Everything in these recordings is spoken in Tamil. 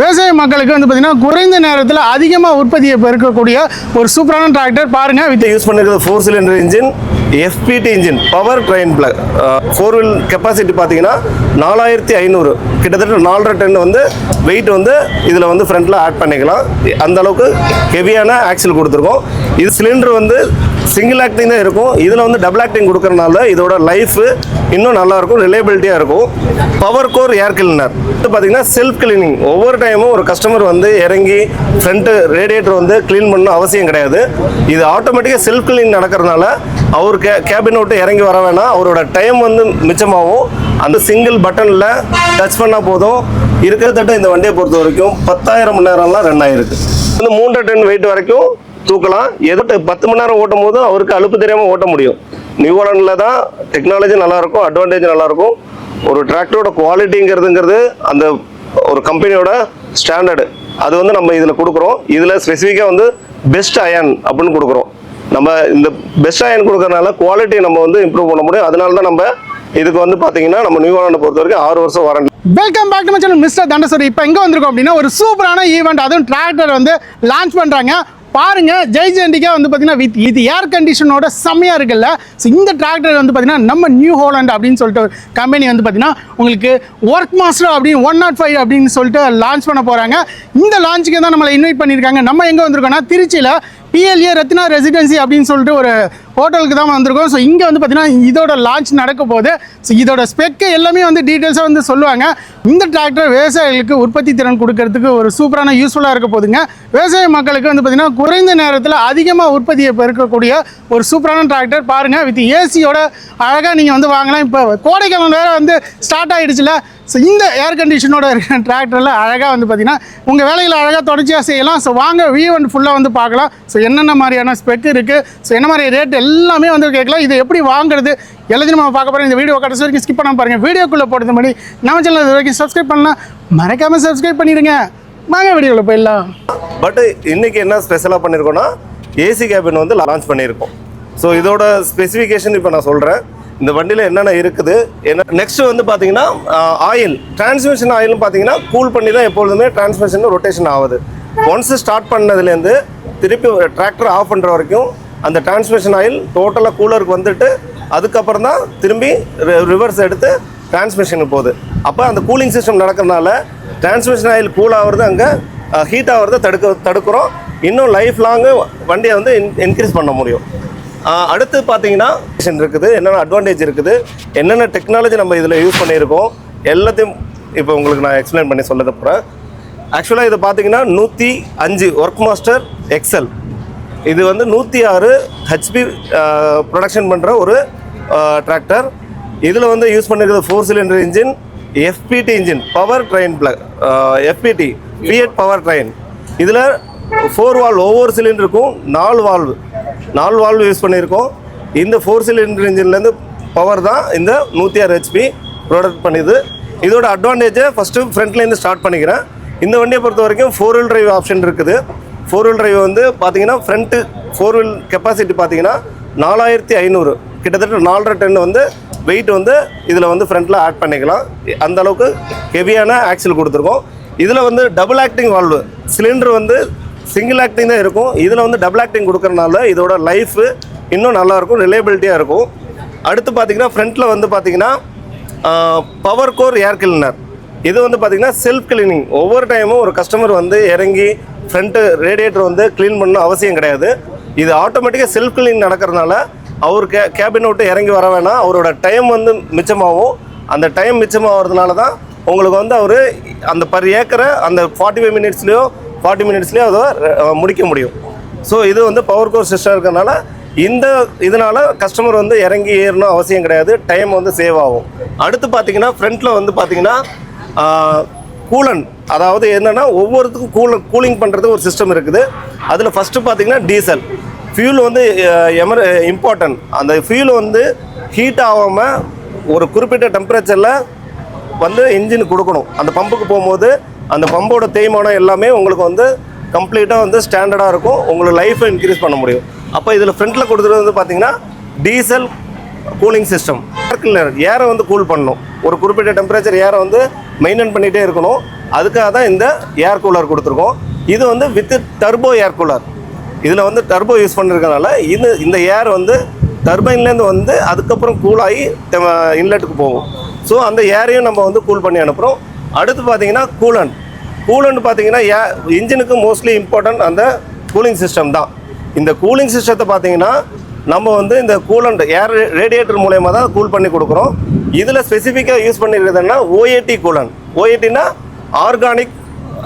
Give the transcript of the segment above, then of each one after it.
விவசாய மக்களுக்கு வந்து பார்த்தீங்கன்னா குறைந்த நேரத்தில் அதிகமாக உற்பத்தியை பெருக்கக்கூடிய ஒரு சூப்பரான டிராக்டர் பாருங்க. வித் யூஸ் பண்ணிருக்கிறது 4 cylinder engine, FPT engine, power train plug. 4 wheel capacity பார்த்தீங்கன்னா 4500, கிட்டத்தட்ட 4.5 டன் வந்து வெயிட் வந்து இதில் வந்து ஃப்ரண்ட்டில் ஆட் பண்ணிக்கலாம். அந்த அளவுக்கு ஹெவியான ஆக்சில் கொடுத்துருக்கோம். இது சிலிண்டர் வந்து சிங்கிள் ஆக்டிங் தான் இருக்கும். இதில் வந்து டபுள் ஆக்டிங் கொடுக்கறனால இதோட லைஃப் இன்னும் நல்லாயிருக்கும், ரிலேபிலிட்டியாக இருக்கும். பவர் கோர் ஏர் கிளீனர் இது பார்த்தீங்கன்னா செல்ஃப் கிளீனிங். ஒவ்வொரு டைமும் ஒரு கஸ்டமர் வந்து இறங்கி ஃப்ரண்ட்டு ரேடியேட்டர் வந்து க்ளீன் பண்ணணும் அவசியம் கிடையாது. இது ஆட்டோமேட்டிக்காக செல்ஃப் கிளீன் நடக்கிறதுனால அவர் கேபின் விட்டு இறங்கி வர வேணாம், அவரோட டைம் வந்து மிச்சமாகும். அந்த சிங்கிள் பட்டனில் டச் பண்ணால் போதும். இருக்கிறதட்ட இந்த வண்டியை பொறுத்த வரைக்கும் 10,000 மணி நேரம்லாம் ரன் ஆகிருக்கு. வந்து 3.5 டன் வெயிட் வரைக்கும் தூக்கலாம். எது 10 மணி நேரம் ஓட்டும் போது அவருக்கு அலுப்பு தெரியாமல் ஓட்ட முடியும். நியூ ஹாலண்டில் தான் டெக்னாலஜி நல்லாயிருக்கும், அட்வான்டேஜ் நல்லாயிருக்கும். ஒரு டிராக்டரோட குவாலிட்டிங்கிறதுங்கிறது அந்த ஒரு கம்பெனியோட ஸ்டாண்டர்டு, அது வந்து நம்ம இதில் கொடுக்குறோம். இதில் ஸ்பெசிஃபிக்காக வந்து பெஸ்ட் அயன் அப்படின்னு கொடுக்குறோம். நம்ம இந்த பெஸ்ட் அயன் கொடுக்கறதுனால குவாலிட்டி நம்ம வந்து இம்ப்ரூவ் பண்ண முடியும். அதனால தான் நம்ம இதுக்கு வந்து பார்த்தீங்கன்னா நம்ம நியூ ஹாலண்டை பொறுத்த வரைக்கும் 6 வருஷம் warranty. Welcome back to my channel mister தண்டசோரி. இப்போ எங்கே வந்திருக்கோம் அப்படின்னா ஒரு சூப்பரான ஈவெண்ட், அதுவும் டிராக்டர் வந்து லான்ச் பண்ணுறாங்க. பாருங்க, ஜெய்ஜெண்டிக்கா வந்து பார்த்தீங்கன்னா வித் இது ஏர் கண்டிஷனோட செம்மையாக இருக்குல்ல. ஸோ இந்த டிராக்டர் வந்து பார்த்தீங்கன்னா நம்ம நியூ ஹாலண்ட் அப்படின்னு சொல்லிட்டு ஒரு கம்பெனி வந்து பார்த்தீங்கன்னா உங்களுக்கு ஒர்க் மாஸ்டர் அப்படின்னு 105 அப்படின்னு சொல்லிட்டு லான்ச் பண்ண போகிறாங்க. இந்த லான்ச்சுக்கு தான் நம்மளை இன்வைட் பண்ணியிருக்காங்க. நம்ம எங்கே வந்திருக்கோம்னா திருச்சியில் PLA ரத்னா ரெசிடென்சி அப்படின்னு சொல்லிட்டு ஒரு ஹோட்டலுக்கு தான் வந்திருக்கோம். ஸோ இங்கே வந்து பார்த்தீங்கன்னா இதோட லான்ச் நடக்க போகுது. ஸோ இதோட ஸ்பெக்கு எல்லாமே வந்து டீட்டெயில்ஸாக வந்து சொல்லுவாங்க. இந்த டிராக்டர் விவசாயிகளுக்கு உற்பத்தி திறன் கொடுக்கறதுக்கு ஒரு சூப்பரான யூஸ்ஃபுல்லாக இருக்க போதுங்க. விவசாய மக்களுக்கு வந்து பார்த்தீங்கன்னா குறைந்த நேரத்தில் அதிகமாக உற்பத்தியை பெருக்கக்கூடிய ஒரு சூப்பரான டிராக்டர் பாருங்கள். வித் ஏசியோட அழகாக நீங்கள் வந்து வாங்கலாம். இப்போ கோடைக்காலம் வேறு வந்து ஸ்டார்ட் ஆகிடுச்சுல. ஸோ இந்த ஏர் கண்டிஷனோட இருக்கிற டிராக்டரில் அழகாக வந்து பார்த்தீங்கன்னா உங்கள் வேலைகளை அழகாக தொடர்ச்சியாக செய்யலாம். ஸோ வாங்க வீவன் ஃபுல்லாக வந்து பார்க்கலாம். ஸோ என்னென்ன மாதிரியான ஸ்பெக் இருக்குது, ஸோ என்ன மாதிரி ரேட் எல்லாமே வந்து கேட்கலாம். இது எப்படி வாங்குறது எல்லாத்தையும் நம்ம பார்க்க போகிறோம். இந்த வீடியோ கடைசி வரைக்கும் ஸ்கிப் பண்ணாமல் பாருங்கள். வீடியோக்குள்ளே போடுறது மாதிரி நம்ம சேனல் இது வரைக்கும் சப்ஸ்கிரைப் பண்ணலாம், மறக்காமல் சப்ஸ்கிரைப் பண்ணிடுங்க. வாங்க வீடியோவில் போயிடலாம். பட் இன்றைக்கி என்ன ஸ்பெஷலாக பண்ணியிருக்கோன்னா ஏசி கேபின் வந்து லான்ச் பண்ணியிருக்கோம். ஸோ இதோட ஸ்பெசிஃபிகேஷன் இப்போ நான் சொல்கிறேன். இந்த வண்டியில் என்னென்ன இருக்குது, என்ன நெக்ஸ்ட் வந்து பார்த்தீங்கன்னா ஆயில், டிரான்ஸ்மிஷன் ஆயிலும் பார்த்தீங்கன்னா கூல் பண்ணி தான் எப்பொழுதுமே டிரான்ஸ்மிஷன் ரொட்டேஷன் ஆகுது. ஒன்ஸ் ஸ்டார்ட் பண்ணதுலேருந்து திருப்பி டிராக்டர் ஆஃப் பண்ணுற வரைக்கும் அந்த டிரான்ஸ்மிஷன் ஆயில் டோட்டலாக கூலருக்கு வந்துட்டு அதுக்கப்புறம் தான் திரும்பி ரிவர்ஸ் எடுத்து டிரான்ஸ்மிஷனுக்கு போகுது. அப்போ அந்த கூலிங் சிஸ்டம் நடக்கிறதுனால டிரான்ஸ்மிஷன் ஆயில் கூல் ஆகிறது அங்கே ஹீட் ஆகிறத தடுக்கிறோம். இன்னும் லைஃப் லாங்கு வண்டியை வந்து இன்க்ரீஸ் பண்ண முடியும். அடுத்து பார்த்தீங்கன்னா இருக்குது, என்னென்ன அட்வான்டேஜ் இருக்குது, என்னென்ன டெக்னாலஜி நம்ம இதில் யூஸ் பண்ணியிருக்கோம் எல்லாத்தையும் இப்போ உங்களுக்கு நான் எக்ஸ்பிளைன் பண்ணி சொல்ல போகிறேன். ஆக்சுவலாக இது பார்த்தீங்கன்னா 105 ஒர்க் மாஸ்டர் XL. இது வந்து 106 HP ப்ரொடக்ஷன் பண்ணுற ஒரு டிராக்டர். இதில் வந்து யூஸ் பண்ணியிருக்கிறது 4 cylinder engine, FPT engine, power train plug, FPT Fiat power train. இதில் 4 வால்வ், ஒவ்வொரு சிலிண்டருக்கும் 4 வால்வ் யூஸ் பண்ணியிருக்கோம். இந்த 4 சிலிண்டர் இன்ஜின்லேருந்து பவர் தான் இந்த 106 HP ப்ரொடக்ட் பண்ணிது. இதோட அட்வான்டேஜை ஃபஸ்ட்டு ஃப்ரண்ட்லேருந்து ஸ்டார்ட் பண்ணிக்கிறேன். இந்த வண்டியை பொறுத்த வரைக்கும் 4 வீல் டிரைவ் ஆப்ஷன் இருக்குது. 4 வீல் டிரைவ் வந்து பார்த்தீங்கன்னா ஃப்ரண்ட்டு 4 வீல் கெப்பாசிட்டி பார்த்தீங்கன்னா 4500, கிட்டத்தட்ட 4.5 டன் வந்து வெயிட் வந்து இதில் வந்து ஃப்ரண்ட்டில் ஆட் பண்ணிக்கலாம். அந்த அளவுக்கு ஹெவியான ஆக்சில் கொடுத்துருக்கோம். இதில் வந்து டபுள் ஆக்டிங் வால்வு, சிலிண்டர் வந்து சிங்கிள் ஆக்டிங் தான் இருக்கும். இதில் வந்து டபுள் ஆக்டிங் கொடுக்கறனால இதோட லைஃப் இன்னும் நல்லாயிருக்கும், ரிலேபிலிட்டியாக இருக்கும். அடுத்து பார்த்தீங்கன்னா ஃப்ரண்ட்டில் வந்து பார்த்தீங்கன்னா பவர் கோர் ஏர் கிளீனர். இது வந்து பார்த்தீங்கன்னா செல்ஃப் கிளீனிங். ஒவ்வொரு டைமும் ஒரு கஸ்டமர் வந்து இறங்கி ஃப்ரண்ட்டு ரேடியேட்டர் வந்து க்ளீன் பண்ணணும் அவசியம் கிடையாது. இது ஆட்டோமேட்டிக்காக செல்ஃப் கிளீன் நடக்கிறதுனால அவர் கேபின் விட்டு இறங்கி வர வேணாம், அவரோட டைம் வந்து மிச்சமாகும். அந்த டைம் மிச்சமாகிறதுனால தான் உங்களுக்கு வந்து அவர் அந்த பர் ஏக்கரை அந்த 45 மினிட்ஸ்லேயோ 40 மினிட்ஸ்லேயே அதை முடிக்க முடியும். ஸோ இது வந்து பவர் கோர் சிஸ்டம் இருக்கிறதுனால இதனால் கஸ்டமர் வந்து இறங்கி ஏறணும் அவசியம் கிடையாது, டைம் வந்து சேவ் ஆகும். அடுத்து பார்த்தீங்கன்னா ஃப்ரண்ட்டில் வந்து பார்த்தீங்கன்னா கூலன், அதாவது என்னென்னா ஒவ்வொருத்துக்கும் கூலிங் பண்ணுறதுக்கு ஒரு சிஸ்டம் இருக்குது. அதில் ஃபஸ்ட்டு பார்த்தீங்கன்னா டீசல் ஃபியூல் வந்து இம்பார்ட்டன்ட். அந்த ஃபியூல் வந்து ஹீட் ஆகாமல் ஒரு குறிப்பிட்ட டெம்பரேச்சரில் வந்து இன்ஜின் கொடுக்கணும். அந்த பம்புக்கு போகும்போது அந்த பம்போட தேய்மானம் எல்லாமே உங்களுக்கு வந்து கம்ப்ளீட்டாக வந்து ஸ்டாண்டர்டாக இருக்கும். உங்களுக்கு லைஃப்பை இன்க்ரீஸ் பண்ண முடியும். அப்போ இதில் ஃப்ரண்ட்டில் கொடுத்துட்டு வந்து பார்த்தீங்கன்னா டீசல் கூலிங் சிஸ்டம், ஏரை வந்து கூல் பண்ணணும். ஒரு குறிப்பிட்ட டெம்பரேச்சர் ஏரை வந்து மெயின்டைன் பண்ணிகிட்டே இருக்கணும். அதுக்காக தான் இந்த ஏர் கூலர் கொடுத்துருக்கோம். இது வந்து வித் டர்போ ஏர் கூலர். இதில் வந்து டர்போ யூஸ் பண்ணிருக்கனால இந்த ஏர் வந்து டர்பைன்லேருந்து வந்து அதுக்கப்புறம் கூலாகி இன்லெட்டுக்கு போகும். ஸோ அந்த ஏரையும் நம்ம வந்து கூல் பண்ணி அனுப்புகிறோம். அடுத்து பார்த்தீங்கன்னா கூலண்ட் பார்த்தீங்கன்னா இன்ஜினுக்கு மோஸ்ட்லி இம்பார்ட்டன்ட் அந்த கூலிங் சிஸ்டம் தான். இந்த கூலிங் சிஸ்டத்தை பார்த்தீங்கன்னா நம்ம வந்து இந்த கூலண்ட் ஏர் ரேடியேட்டர் மூலயமா தான் கூல் பண்ணி கொடுக்குறோம். இதில் ஸ்பெசிஃபிக்காக யூஸ் பண்ணியிருக்கிறதுனா ஓஏடி கூலண்ட். ஓஏடினா ஆர்கானிக்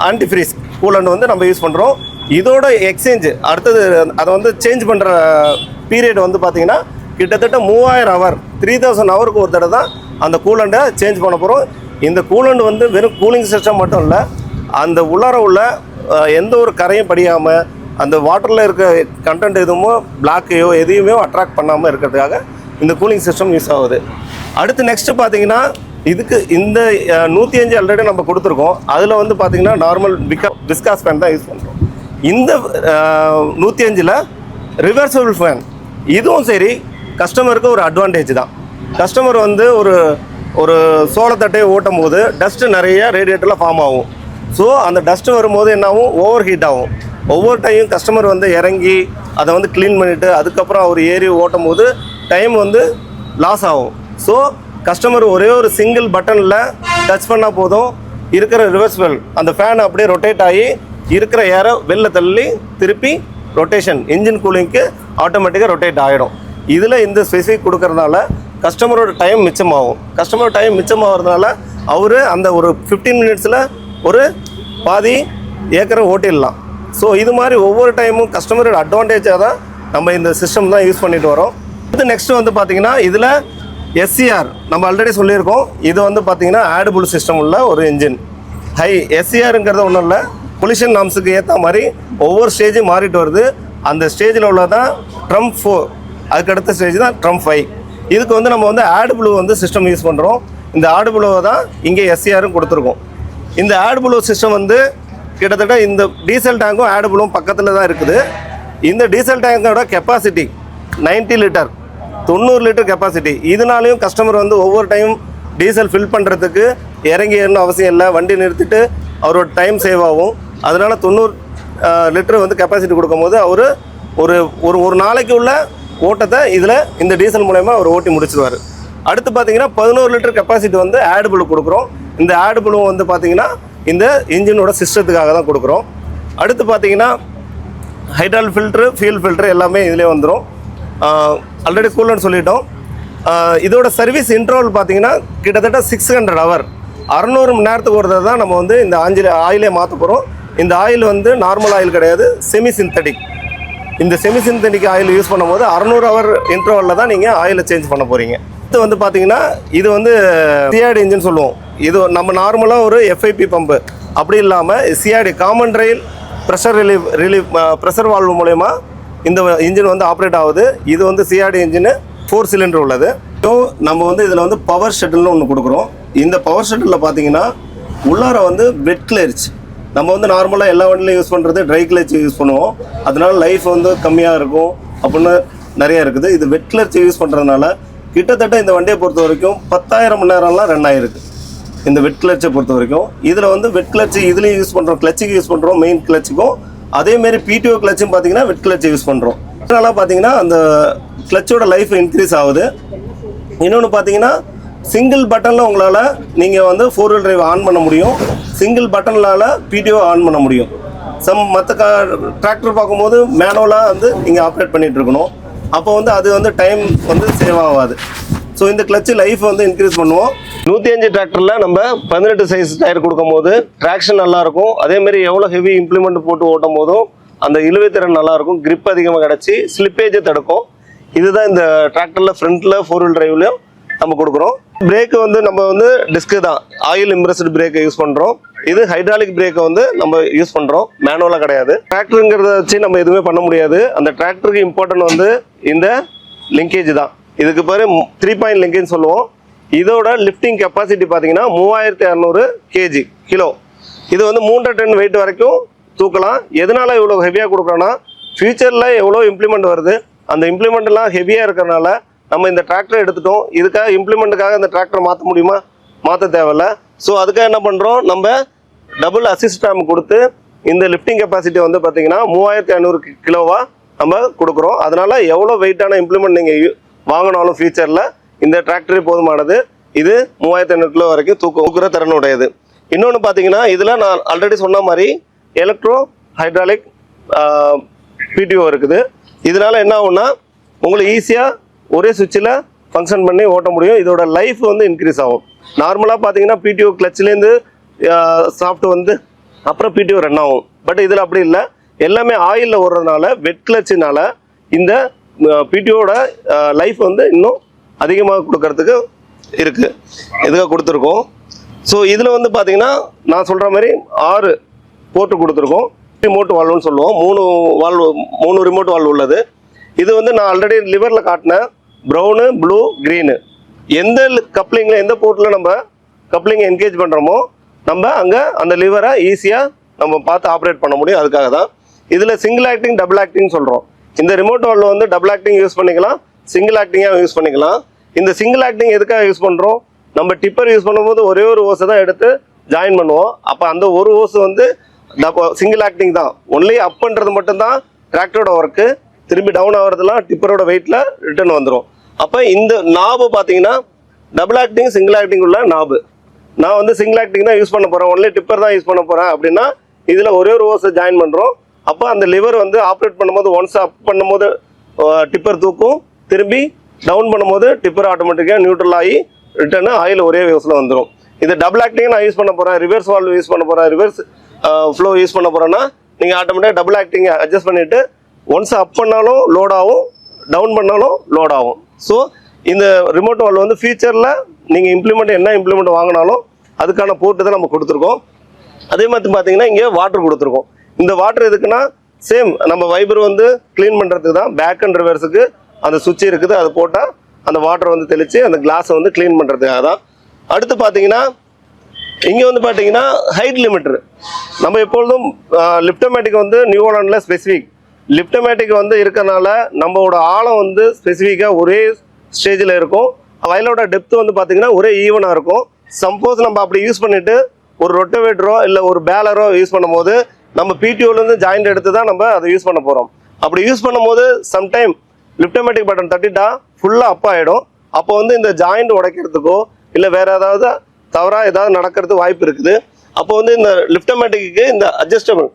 ஆன்டிஃப்ரீஸ் கூலண்ட் வந்து நம்ம யூஸ் பண்ணுறோம். இதோட எக்ஸ்சேஞ்சு அடுத்தது அதை வந்து சேஞ்ச் பண்ணுற பீரியட் வந்து பார்த்திங்கன்னா கிட்டத்தட்ட 3000 ஹவர் 3000 ஹவருக்கு ஒரு தடவை தான் அந்த கூலண்ட்டை சேஞ்ச் பண்ண போகிறோம். இந்த கூலண்ட் வந்து வெறும் கூலிங் சிஸ்டம் மட்டும் இல்லை, அந்த உள்ளார உள்ள எந்த ஒரு கரையும் படியாமல் அந்த வாட்டரில் இருக்க கண்டென்ட் எதுவும் பிளாக்கையோ எதையுமே அட்ராக்ட் பண்ணாமல் இருக்கிறதுக்காக இந்த கூலிங் சிஸ்டம் யூஸ் ஆகுது. அடுத்து நெக்ஸ்ட்டு பார்த்தீங்கன்னா இதுக்கு இந்த 105 ஆல்ரெடி நம்ம கொடுத்துருக்கோம். அதில் வந்து பார்த்திங்கன்னா நார்மல் விஸ்காஸ் ஃபேன் தான் யூஸ் பண்ணுறோம். இந்த 105ல் ரிவர்சபிள் ஃபேன் இதுவும் சரி கஸ்டமருக்கு ஒரு அட்வான்டேஜ் தான். கஸ்டமர் வந்து ஒரு சோளத்தட்டையை ஓட்டும் போது டஸ்ட்டு நிறைய ரேடியேட்டரில் ஃபார்ம் ஆகும். ஸோ அந்த டஸ்ட்டு வரும்போது என்னாகும், ஓவர் ஹீட் ஆகும். ஒவ்வொரு டைம் கஸ்டமர் வந்து இறங்கி அதை வந்து க்ளீன் பண்ணிவிட்டு அதுக்கப்புறம் அவர் ஏறி ஓட்டும் போது டைம் வந்து லாஸ் ஆகும். ஸோ கஸ்டமர் ஒரே ஒரு சிங்கிள் பட்டனில் டச் பண்ணால் போதும், இருக்கிற ரிவர்சபிள் அந்த ஃபேன் அப்படியே ரொட்டேட் ஆகி இருக்கிற ஏரை வெளில தள்ளி திருப்பி ரொட்டேஷன் இன்ஜின் கூலிங்க்கு ஆட்டோமேட்டிக்காக ரொட்டேட் ஆகிடும். இதில் இந்த ஸ்பெசிஃபிக் கொடுக்கறதுனால கஸ்டமரோட டைம் மிச்சமாகும். கஸ்டமரோட டைம் மிச்சமாகிறதுனால அவர் அந்த ஒரு 15 மினிட்ஸில் ஒரு பாதி ஏக்கரை ஓட்டிடலாம். ஸோ இது மாதிரி ஒவ்வொரு டைமும் கஸ்டமரோட அட்வான்டேஜாக தான் நம்ம இந்த சிஸ்டம் தான் யூஸ் பண்ணிட்டு வரோம். இது நெக்ஸ்ட்டு வந்து பார்த்திங்கன்னா இதில் எஸ்சிஆர் நம்ம ஆல்ரெடி சொல்லியிருக்கோம். இது வந்து பார்த்திங்கன்னா ஆடபுள் சிஸ்டம் உள்ள ஒரு இன்ஜின். எஸ்சிஆருங்கிறது ஒன்றும் இல்லை, பொல்யூஷன் நாம்ஸுக்கு ஏற்ற மாதிரி ஒவ்வொரு ஸ்டேஜும் மாறிட்டு வருது. அந்த ஸ்டேஜில் உள்ளதான் ட்ரம்ப் 4, அதுக்கு அடுத்த ஸ்டேஜ் தான் ட்ரம்ப் 5. இதுக்கு வந்து நம்ம வந்து ஆடபுள் வந்து சிஸ்டம் யூஸ் பண்ணுறோம். இந்த ஆடபுளவை தான் இங்கே எஸ்சிஆரும் கொடுத்துருக்கோம். இந்த ஆடபுள் சிஸ்டம் வந்து கிட்டத்தட்ட இந்த டீசல் டேங்கும் ஆடபுளும் பக்கத்தில் தான் இருக்குது. இந்த டீசல் டேங்கோட கெப்பாசிட்டி 90 லிட்டர் 90 லிட்டர் கெப்பாசிட்டி. இதனாலையும் கஸ்டமர் வந்து ஒவ்வொரு டைம் டீசல் ஃபில் பண்ணுறதுக்கு இறங்கி ஏறணும் அவசியம் இல்லை, வண்டி நிறுத்திட்டு அவரோட டைம் சேவ் ஆகும். அதனால் 90 லிட்டர் வந்து கெப்பாசிட்டி கொடுக்கும்போது அவர் ஒரு நாளைக்கு உள்ள ஓட்டத்தை இதில் இந்த டீசல் மூலயமா அவர் ஓட்டி முடிச்சிடுவார். அடுத்து பார்த்தீங்கன்னா 11 லிட்டர் கெப்பாசிட்டி வந்து ஆடபுள் கொடுக்குறோம். இந்த ஆடபுளும் வந்து பார்த்திங்கன்னா இந்த இன்ஜினோட சிஸ்டத்துக்காக தான் கொடுக்குறோம். அடுத்து பார்த்தீங்கன்னா ஹைட்ராலிக் ஃபில்ட்ரு, ஃபியூல் ஃபில்ட்ரு எல்லாமே இதிலே வந்துடும். ஆல்ரெடி கூலன்னு சொல்லிட்டோம். இதோட சர்வீஸ் இன்டர்வல் பார்த்தீங்கன்னா கிட்டத்தட்ட 600 ஹவர் 600 மணி நேரத்துக்கு ஒரு தான் நம்ம வந்து இந்த ஆயிலே மாற்ற போகிறோம். இந்த ஆயில் வந்து நார்மல் ஆயில் கிடையாது, செமி சிந்தட்டிக். இந்த செமி சிந்தட்டிக் ஆயில் யூஸ் பண்ணும்போது 600 ஹவர் இன்டர்வலில் தான் நீங்கள் ஆயிலை சேஞ்ச் பண்ண போகிறீங்க. இது வந்து பார்த்தீங்கன்னா இது வந்து சிஆர்டி இன்ஜின் சொல்லுவோம். இது நம்ம நார்மலாக ஒரு எஃப்ஐபி பம்பு அப்படி இல்லாமல் CRD common rail pressure valve மூலயமா இந்த இன்ஜின் வந்து ஆப்ரேட் ஆகுது. இது வந்து சிஆர்டி இன்ஜின் 4 சிலிண்டர் உள்ளது. ஸோ நம்ம வந்து இதில் வந்து பவர் ஷட்டில்னு ஒன்று கொடுக்குறோம். இந்த பவர் ஷட்டிலில் பார்த்தீங்கன்னா உள்ளார வந்து வெட் கிளர்ச். நம்ம வந்து நார்மலாக எல்லா வண்டிலையும் யூஸ் பண்ணுறது ட்ரை கிளர்ச் யூஸ் பண்ணுவோம். அதனால லைஃப் வந்து கம்மியாக இருக்கும் அப்படின்னு நிறையா இருக்குது. இது வெட் கிளர்ச் யூஸ் பண்ணுறதுனால கிட்டத்தட்ட இந்த வண்டியை பொறுத்த வரைக்கும் 10,000 மணி நேரம்லாம் ரன் ஆகிருக்கு இந்த வெட் கிளர்ச்சை பொறுத்த வரைக்கும். இதில் வந்து வெட் கிளர்ச்சி இதுலேயும் யூஸ் பண்ணுறோம், கிளச்சுக்கு யூஸ் பண்ணுறோம், மெயின் கிளச்சுக்கும். அதேமாரி பிடிஓ கிளச்சும் பார்த்தீங்கன்னா வெட் கிளச்சை யூஸ் பண்ணுறோம். அதனால பார்த்தீங்கன்னா அந்த கிளச்சோட லைஃப் இன்க்ரீஸ் ஆகுது. இன்னொன்று பார்த்தீங்கன்னா சிங்கிள் பட்டனில் உங்களால் நீங்கள் வந்து 4 வீல் டிரைவ் ஆன் பண்ண முடியும், சிங்கிள் பட்டனால் பிடிஓ ஆன் பண்ண முடியும். மற்ற டிராக்டர் பார்க்கும்போது மேனுவலாக வந்து நீங்கள் ஆப்ரேட் பண்ணிகிட்டு இருக்கணும். அப்போ வந்து அது வந்து டைம் வந்து சேவ் ஆகாது. ஸோ இந்த கிளச்சு லைஃப் வந்து இன்க்ரீஸ் பண்ணுவோம். 105 டிராக்டரில் நம்ம 18 சைஸ் டயர் கொடுக்கும் போது ட்ராக்ஷன் நல்லாயிருக்கும். அதேமாரி எவ்வளோ ஹெவி இம்ப்ளிமெண்ட் போட்டு ஓட்டும் போதும் அந்த இழுவைத்திறன் நல்லாயிருக்கும், கிரிப் அதிகமாக கிடச்சி ஸ்லிப்பேஜை தடுக்கும். இதுதான் இந்த டிராக்டரில் ஃப்ரண்ட்டில் 4 வீல் டிரைவ்லையும் நம்ம கொடுக்குறோம். பிரேக்கு வந்து நம்ம வந்து டிஸ்க்கு தான், ஆயில் இம்ப்ரெஸ்டு பிரேக்கை யூஸ் பண்ணுறோம். இது ஹைட்ராலிக் பிரேக்கை வந்து நம்ம யூஸ் பண்ணுறோம், மேனுவலாக கிடையாது. டிராக்டருங்கிறத வச்சு நம்ம எதுவுமே பண்ண முடியாது. அந்த டிராக்டருக்கு இம்பார்ட்டன்ட் வந்து இந்த லிங்கேஜ் தான். இதுக்கு பேர் 3 பாயிண்ட் லிங்கேஜ் சொல்லுவோம். இதோட லிஃப்டிங் கெப்பாசிட்டி பார்த்தீங்கன்னா 3600 கிலோ. இது வந்து 3 டன் வெயிட் வரைக்கும் தூக்கலாம். எதனால இவ்வளோ ஹெவியாக கொடுக்குறோன்னா ஃபியூச்சரில் எவ்வளோ இம்ப்ளிமெண்ட் வருது, அந்த இம்ப்ளிமெண்ட்லாம் ஹெவியாக இருக்கிறனால நம்ம இந்த டிராக்டரை எடுத்துட்டோம். இதுக்காக இம்ப்ளிமெண்ட்டுக்காக இந்த டிராக்டரை மாற்ற முடியுமா? மாற்ற தேவையில்ல. ஸோ அதுக்காக என்ன பண்ணுறோம், நம்ம டபுள் அசிஸ்ட் ரேம் கொடுத்து இந்த லிஃப்டிங் கெப்பாசிட்டி வந்து பார்த்தீங்கன்னா 3500 கிலோவா நம்ம கொடுக்குறோம். அதனால எவ்வளோ வெயிட்டான இம்ப்ளிமெண்ட் நீங்கள் வாங்கினாலும் ஃபியூச்சரில் இந்த டிராக்டரே போதுமானது. இது 3500 கிலோ வரைக்கும் தூக்குற திறன் உடையது. இன்னொன்று பார்த்தீங்கன்னா இதில் நான் ஆல்ரெடி சொன்ன மாதிரி எலக்ட்ரோ ஹைட்ராலிக் பிடிஓ இருக்குது. இதனால என்ன ஆகும்னா உங்களுக்கு ஈஸியாக ஒரே சுவிட்சில் ஃபங்க்ஷன் பண்ணி ஓட்ட முடியும். இதோட லைஃப் வந்து இன்க்ரீஸ் ஆகும். நார்மலாக பார்த்தீங்கன்னா பிடிஓ கிளச்சிலேருந்து சாஃப்ட் வந்து அப்புறம் பிடிஓ ரன் ஆகும். பட் இதில் அப்படி இல்லை, எல்லாமே ஆயிலில் ஓடுறதுனால வெட் கிளச்சினால இந்த பிடிஓட லைஃப் வந்து இன்னும் அதிகமாக கொடுக்கறதுக்கு இருக்குது, இதுக்காக கொடுத்துருக்கோம். ஸோ இதில் வந்து பார்த்தீங்கன்னா நான் சொல்கிற மாதிரி 6 போர்ட்டு கொடுத்துருக்கோம். ரிமோட் வால்வுன்னு சொல்லுவோம். 3 ரிமோட் வால்வு உள்ளது. இது வந்து நான் ஆல்ரெடி லிவரில் காட்டின ப்ரௌனு, ப்ளூ, க்ரீனு எந்த கப்ளிங்கில் எந்த போர்ட்டில் நம்ம கப்ளிங்கை என்கேஜ் பண்ணுறோமோ நம்ம அங்கே அந்த லிவரை ஈஸியாக நம்ம பார்த்து ஆப்ரேட் பண்ண முடியும். அதுக்காக தான் இதில் சிங்கிள் ஆக்டிங், டபுள் ஆக்டிங் சொல்கிறோம். இந்த ரிமோட் வால்வு வந்து டபுள் ஆக்டிங் யூஸ் பண்ணிக்கலாம், சிங்கிள் ஆக்டிங்காக யூஸ் பண்ணிக்கலாம். இந்த சிங்கிள் ஆக்டிங் எதுக்காக யூஸ் பண்ணுறோம்? நம்ம டிப்பர் யூஸ் பண்ணும்போது ஒரே ஒரு ஓஸை தான் எடுத்து ஜாயின் பண்ணுவோம். அப்போ அந்த ஒரு ஓஸ் வந்து சிங்கிள் ஆக்டிங் தான். ஒன்லி அப் பண்ணுறது மட்டும்தான் டிராக்டரோட ஒர்க்கு. திரும்பி டவுன் ஆகிறதுலாம் டிப்பரோட வெயிட்டில் ரிட்டர்ன் வந்துடும். அப்போ இந்த நாபு பார்த்தீங்கன்னா டபுள் ஆக்டிங், சிங்கிள் ஆக்டிங் உள்ள நாபு. நான் வந்து சிங்கிள் ஆக்டிங் தான் யூஸ் பண்ண போகிறேன், ஒன்லி டிப்பர் தான் யூஸ் பண்ண போகிறேன் அப்படின்னா இதில் ஒரே ஒரு ஓஸை ஜாயின் பண்ணுறோம். அப்போ அந்த லிவர் வந்து ஆப்ரேட் பண்ணும்போது ஒன்ஸ் அப் பண்ணும்போது டிப்பர் தூக்கும், திரும்பி டவுன் பண்ணும்போது டிப்பர் ஆட்டோமேட்டிக்காக நியூட்ரல் ஆகி ரிட்டர்னு ஆயில் ஒரே வேவ்ஸில் வந்துடும். இது டபுள் ஆக்டிங் நான் யூஸ் பண்ண போகிறேன், ரிவர்ஸ் வால்வ் யூஸ் பண்ண போகிறேன், ரிவர்ஸ் ஃப்ளோ யூஸ் பண்ண போகிறேன்னா நீங்கள் ஆட்டோமேட்டிக்காக டபுள் ஆக்டிங் அட்ஜஸ்ட் பண்ணிவிட்டு ஒன்ஸ் அப் பண்ணாலும் லோட் ஆகும், டவுன் பண்ணாலும் லோட் ஆகும். ஸோ இந்த ரிமோட் வால்வ் வந்து ஃபியூச்சரில் நீங்கள் என்ன இம்ப்ளிமெண்ட் வாங்கினாலும் அதுக்கான போர்ட்டு தான் நம்ம கொடுத்துருக்கோம். அதே மாதிரி பார்த்தீங்கன்னா இங்கே வாட்டர் கொடுத்துருக்கோம். இந்த வாட்டர் எதுக்குன்னா சேம் நம்ம வைபர் வந்து க்ளீன் பண்ணுறதுக்கு தான். பேக் அண்ட் ரிவர்ஸுக்கு அந்த சுவிட்ச் இருக்குது, அது போட்டால் அந்த வாட்டர் வந்து தெளித்து அந்த கிளாஸை வந்து க்ளீன் பண்ணுறதுக்காக தான். அடுத்து பார்த்தீங்கன்னா இங்கே வந்து பார்த்தீங்கன்னா ஹைட் லிமிட்டர். நம்ம எப்பொழுதும் லிப்டமேட்டிக் வந்து நியூ ஹாலண்டில் ஸ்பெசிஃபிக் லிப்டமேட்டிக் வந்து இருக்கறனால நம்மளோட ஆழம் வந்து ஸ்பெசிஃபிக்காக ஒரே ஸ்டேஜில் இருக்கும். வயலோட டெப்த் வந்து பார்த்தீங்கன்னா ஒரே ஈவனாக இருக்கும். சப்போஸ் நம்ம அப்படி யூஸ் பண்ணிவிட்டு ஒரு ரொட்டவேட்டரோ இல்லை ஒரு பேலரோ யூஸ் பண்ணும்போது நம்ம பிடிஓலேருந்து ஜாயிண்ட் எடுத்து தான் நம்ம அதை யூஸ் பண்ண போகிறோம். அப்படி யூஸ் பண்ணும்போது சம்டைம் லிப்டமேட்டிக் பட்டன் தட்டிட்டா ஃபுல்லாக அப் ஆகிடும். அப்போ வந்து இந்த ஜாயிண்ட் உடைக்கிறதுக்கோ இல்லை வேறு ஏதாவது தவறாக ஏதாவது நடக்கிறதுக்கு வாய்ப்பு இருக்குது. அப்போ வந்து இந்த லிப்டமேட்டிக்கு இந்த அட்ஜஸ்டபிள்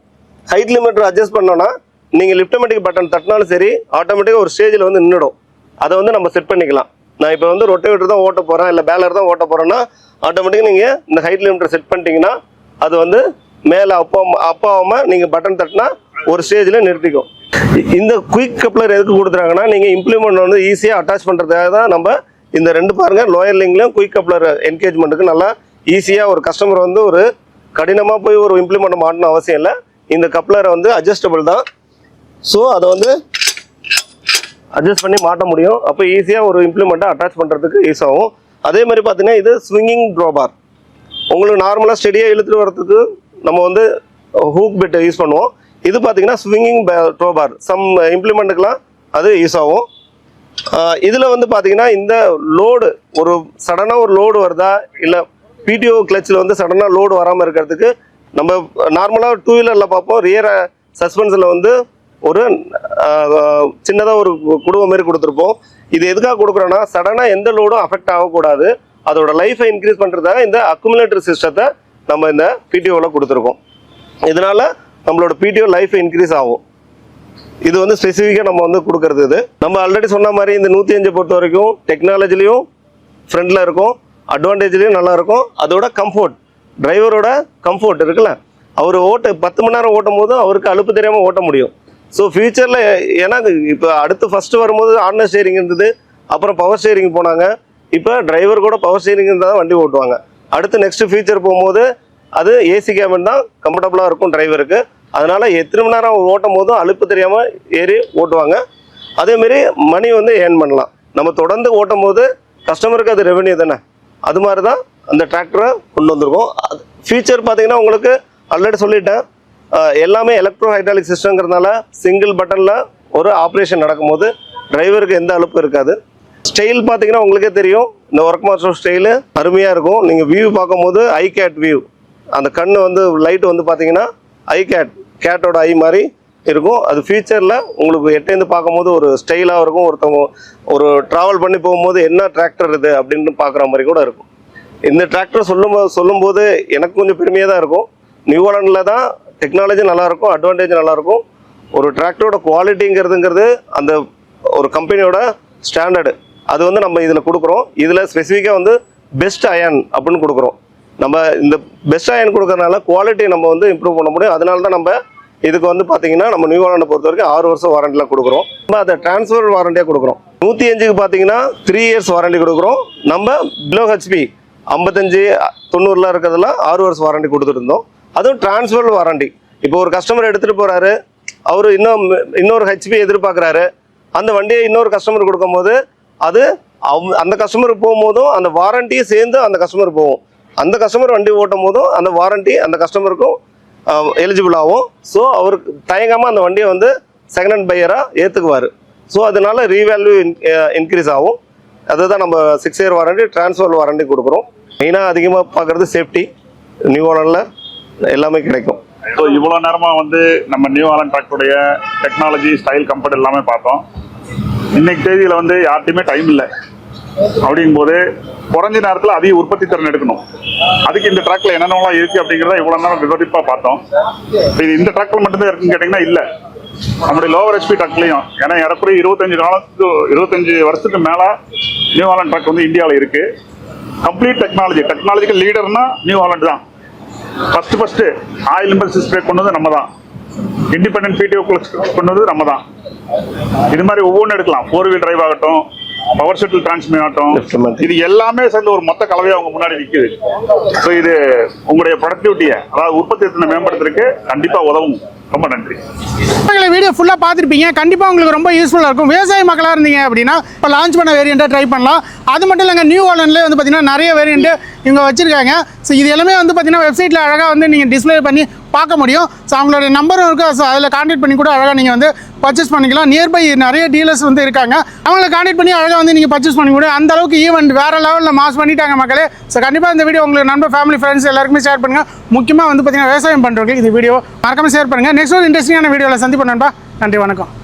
ஹைட் லிமிட்டர் அட்ஜஸ்ட் பண்ணோன்னா நீங்கள் லிப்டமேட்டிக் பட்டன் தட்டினாலும் சரி ஆட்டோமேட்டிக்காக ஒரு ஸ்டேஜில் வந்து நின்றுடும். அதை வந்து நம்ம செட் பண்ணிக்கலாம். நான் இப்போ வந்து ரொட்டவேட்டர் தான் ஓட்ட போகிறேன் இல்லை பேலர் தான் ஓட்ட போகிறேன்னா ஆட்டோமேட்டிக்காக நீங்கள் இந்த ஹைட் லிமிட்டர் செட் பண்ணிட்டீங்கன்னா அது வந்து மேலே அப்பாவாமல் நீங்கள் பட்டன் தட்டினா ஒரு ஸ்டேஜில் நிறுத்திக்கும். இந்த குயிக் கப்ளர் எதுக்கு கொடுத்துறாங்கன்னா நீங்கள் இம்ப்ளிமெண்ட் வந்து ஈஸியாக அட்டாச் பண்ணுறதுக்காக தான் நம்ம இந்த ரெண்டு பாருங்கள் லோயர் லிங்க்லையும் குயிக் கப்ளர் என்கேஜ்மெண்ட்டுக்கு நல்லா ஈஸியாக ஒரு கஸ்டமர் வந்து ஒரு கடினமாக போய் ஒரு இம்ப்ளிமெண்ட் மாட்டணும் அவசியம் இல்லை. இந்த கப்ளரை வந்து அட்ஜஸ்டபிள் தான். ஸோ அதை வந்து அட்ஜஸ்ட் பண்ணி மாட்ட முடியும். அப்போ ஈஸியாக ஒரு இம்ப்ளிமெண்ட்டை அட்டாச் பண்ணுறதுக்கு யூஸ் ஆகும். அதே மாதிரி பார்த்தீங்கன்னா இது ஸ்விங்கிங் ட்ரோபார். உங்களுக்கு நார்மலாக ஸ்டெடியாக இழுத்துட்டு வரதுக்கு நம்ம வந்து ஹூக் பெட் யூஸ் பண்ணுவோம். இது பார்த்தீங்கன்னா ஸ்விங்கிங் ட்ரோபார் சம் இம்ப்ளிமெண்ட்டுக்கெலாம் அது யூஸ் ஆகும். இதில் வந்து பார்த்தீங்கன்னா இந்த லோடு ஒரு சடனாக ஒரு லோடு வருதா இல்லை பிடிஓ கிளச்சில் வந்து சடனாக லோடு வராமல் இருக்கிறதுக்கு நம்ம நார்மலாக டூ வீலரில் பார்ப்போம் ரியர் சஸ்பென்ஸில் வந்து ஒரு சின்னதாக ஒரு குடும்பம் மாரி கொடுத்துருப்போம். இது எதுக்காக கொடுக்குறோன்னா சடனாக எந்த லோடும் அஃபெக்ட் ஆகக்கூடாது, அதோட லைஃபை இன்க்ரீஸ் பண்ணுறதுக்காக இந்த அக்குமுலேட்டர் சிஸ்டத்தை நம்ம இந்த பிடிஓவில் கொடுத்துருக்கோம். இதனால் நம்மளோட பிடிஓ லைஃப் இன்க்ரீஸ் ஆகும். இது வந்து ஸ்பெசிஃபிக்காக நம்ம வந்து கொடுக்குறது. இது நம்ம ஆல்ரெடி சொன்ன மாதிரி இந்த 105 பொறுத்த வரைக்கும் டெக்னாலஜிலையும் ஃப்ரண்டில் இருக்கும், அட்வான்டேஜ்லேயும் நல்லாயிருக்கும். அதோட கம்ஃபோர்ட், டிரைவரோட கம்ஃபோர்ட் இருக்குல்ல, அவர் 10 மணி நேரம் ஓட்டும் போது அவருக்கு அலுப்பு தெரியாமல் ஓட்ட முடியும். ஸோ ஃபியூச்சரில் ஏன்னா இப்போ அடுத்து ஃபஸ்ட்டு வரும்போது ஆர்டினர் ஸ்டேரிங் இருந்தது, அப்புறம் பவர் ஸ்டேரிங் போனாங்க. இப்போ டிரைவர் கூட பவர் ஸ்டேரிங் இருந்தால் தான் வண்டி ஓட்டுவாங்க. அடுத்து நெக்ஸ்ட் ஃபியூச்சர் போகும்போது அது ஏசி கேபின் தான் கம்ஃபர்டபுளாக இருக்கும் டிரைவருக்கு. அதனால் எத்தனை மணி நேரம் ஓட்டும் போதும் அலுப்பு தெரியாமல் ஏறி ஓட்டுவாங்க. அதேமாரி மணி வந்து ஏர்ன் பண்ணலாம். நம்ம தொடர்ந்து ஓட்டும் போது கஸ்டமருக்கு அது ரெவென்யூ தானே. அது மாதிரி தான் அந்த டிராக்டரை கொண்டு வந்திருக்கோம். ஃபீச்சர் பார்த்தீங்கன்னா உங்களுக்கு ஆல்ரெடி சொல்லிட்டேன், எல்லாமே எலக்ட்ரோ ஹைட்ராலிக் சிஸ்டம்ங்கிறதுனால சிங்கிள் பட்டனில் ஒரு ஆப்ரேஷன் நடக்கும்போது டிரைவருக்கு எந்த அலுப்பு இருக்காது. ஸ்டைல் பார்த்தீங்கன்னா உங்களுக்கே தெரியும், இந்த ஒர்க் மாஸ்டர் ஸ்டைலு அருமையாக இருக்கும். நீங்கள் வியூ பார்க்கும்போது ஐ கேட் வியூ அந்த கண் வந்து லைட் வந்து பார்த்தீங்கன்னா கேட்டோட ஐ மாதிரி இருக்கும். அது ஃபியூச்சரில் உங்களுக்கு எட்டேந்து பார்க்கும்போது ஒரு ஸ்டைலாக இருக்கும். ஒருத்தவங்க ஒரு ட்ராவல் பண்ணி போகும்போது என்ன டிராக்டர் இது அப்படின்னு பார்க்குற மாதிரி கூட இருக்கும். இந்த டிராக்டர் சொல்லும்போது எனக்கு கொஞ்சம் பெருமையாக தான் இருக்கும். நியூ ஹாலண்டில் தான் டெக்னாலஜி நல்லாயிருக்கும், அட்வான்டேஜ் நல்லாயிருக்கும். ஒரு டிராக்டரோட குவாலிட்டிங்கிறதுங்கிறது அந்த ஒரு கம்பெனியோட ஸ்டாண்டர்டு. அது வந்து நம்ம இதில் கொடுக்குறோம். இதில் ஸ்பெசிஃபிக்காக வந்து பெஸ்ட் அயன் அப்படின்னு கொடுக்குறோம். நம்ம இந்த பெஸ்ட் அயன் கொடுக்கறதுனால குவாலிட்டி நம்ம வந்து இம்ப்ரூவ் பண்ண முடியும். அதனால தான் நம்ம இதுக்கு வந்து பார்த்தீங்கன்னா நம்ம நியூ ஹாலண்டை பொறுத்த வரைக்கும் 6 வருஷம் வாரண்டிலாம் கொடுக்குறோம். நம்ம அதை டிரான்ஸ்ஃபர் வாரண்டியாக கொடுக்குறோம். 105க்கு பார்த்தீங்கன்னா 3 இயர்ஸ் வாரண்டி கொடுக்குறோம். நம்ம பிலோ ஹெச்பி 55 90 இருக்கிறதுலாம் 6 வருஷம் வாரண்டி கொடுத்துருந்தோம். அதுவும் டிரான்ஸ்ஃபர் வாரண்டி. இப்போ ஒரு கஸ்டமர் எடுத்துகிட்டு போகிறாரு, அவர் இன்னொரு ஹெச்பி எதிர்பார்க்குறாரு, அந்த வண்டியை இன்னொரு கஸ்டமர் கொடுக்கும்போது அது அந்த கஸ்டமருக்கு போகும்போதும் அந்த வாரண்டியும் சேர்ந்து அந்த கஸ்டமர் போகும். அந்த கஸ்டமர் வண்டி ஓட்டும் போதும் அந்த வாரண்டி அந்த கஸ்டமருக்கும் எலிஜிபிள் ஆகும். ஸோ அவருக்கு தயங்காமல் அந்த வண்டியை வந்து செகண்ட் ஹேண்ட் பையராக ஏற்றுக்குவார். ஸோ அதனால ரீவேல்யூ இன்க்ரீஸ் ஆகும். அதுதான் நம்ம 6 இயர் வாரண்டி டிரான்ஸ்ஃபர் வாரண்டி கொடுக்குறோம். மெயினாக அதிகமாக பார்க்குறது சேஃப்டி. நியூ ஹாலண்டில் எல்லாமே கிடைக்கும். ஸோ இவ்வளோ நேரமாக வந்து நம்ம நியூ ஹாலண்ட் டிராக்டருடைய டெக்னாலஜி, ஸ்டைல், கம்ஃபர்ட் எல்லாமே பார்த்தோம். இன்னைக்கு தேதியில் வந்து யார்ட்டையுமே டைம் இல்லை. அப்படிங்கும்போது குறைஞ்ச நேரத்தில் அதிக உற்பத்தி திறன் எடுக்கணும். அதுக்கு இந்த ட்ராக்ல என்னென்னலாம் இருக்குது அப்படிங்கிறத இவ்வளோ நேரம் விவரிப்பாக பார்த்தோம். இது இந்த ட்ராக்ல மட்டும்தான் இருக்குன்னு கேட்டிங்கன்னா இல்லை, நம்முடைய லோவர் ஹெச்பி ட்ரக்லையும். ஏன்னா ஏறக்குறைய 25 வருஷத்துக்கு மேலே நியூ ஹாலண்ட் ட்ரக் வந்து இந்தியாவில் இருக்குது. கம்ப்ளீட் டெக்னாலஜிக்கல் லீடர்னா நியூ ஹாலண்ட் தான். ஃபர்ஸ்ட் ஆயில் இம்பல்ஸ் பிரேக் கொண்டு வந்து நம்ம தான். இண்டிபெண்டன்ட் பிடிஓ கிளட்ச் கொண்டு வந்து நம்ம தான். இது மாதிரி ஒவ்வொன்றும் எடுக்கலாம். 4 வீல் டிரைவ் ஆகட்டும், பவர் ஷட்டில் டிரான்ஸ்மிஷன் ஆகட்டும், இது எல்லாமே சேர்ந்து ஒரு மொத்த கலவையாக அவங்க முன்னாடி நிற்குது. ஸோ இது உங்களுடைய ப்ரொடக்டிவிட்டியை, அதாவது உற்பத்தி திறனை மேம்படுத்துறதுக்கு கண்டிப்பாக உதவும். ரொம்ப நன்றி. வீடியோ ஃபுல்லாக பார்த்துருப்பீங்க. கண்டிப்பாக உங்களுக்கு ரொம்ப யூஸ்ஃபுல்லாக இருக்கும். விவசாய மக்களாக இருந்தீங்க அப்படின்னா இப்போ லான்ச் பண்ண வேரியண்ட்டாக ட்ரை பண்ணலாம். அது மட்டும் இல்லைங்க, நியூ ஹாலண்ட்லேயே வந்து பார்த்தீங்கன்னா நிறைய வேரியண்ட்டு இவங்க வச்சுருக்காங்க. ஸோ இது எல்லாமே வந்து பார்த்தீங்கன்னா வெப்சைட்டில் அழகாக வந்து நீங்கள் டிஸ்பிளே பண்ணி பார்க்க முடியும். ஸோ அவங்களோட நம்பரும் இருக்குது. ஸோ அதில் கான்டாக்ட் பண்ணி கூட அழகாக நீங்கள் வந்து பர்ச்சேஸ் பண்ணிக்கலாம். நியர்பை நிறைய டீலர்ஸ் வந்து இருக்காங்க. அவங்கள கான்டாக்ட் பண்ணி அழகாக வந்து நீங்கள் பர்ச்சேஸ் பண்ணி முடியும். அந்த அளவுக்கு ஈவெண்ட் வேறு லெவலில் மாஸ் பண்ணிட்டாங்க மக்களே. ஸோ கண்டிப்பாக இந்த வீடியோ உங்களுக்கு நண்பர், ஃபேமிலி, ஃப்ரெண்ட்ஸ் எல்லாருக்குமே ஷேர் பண்ணுங்கள். முக்கியமாக வந்து பார்த்தீங்கன்னா விவசாயம் பண்ணுறவங்களுக்கு இந்த வீடியோ மறக்காம ஷேர் பண்ணுங்கள். நெக்ஸ்ட் ஒரு இன்ட்ரெஸ்டிங்கான வீடியோவில் சந்திப்போம் நண்பா. நன்றி, வணக்கம்.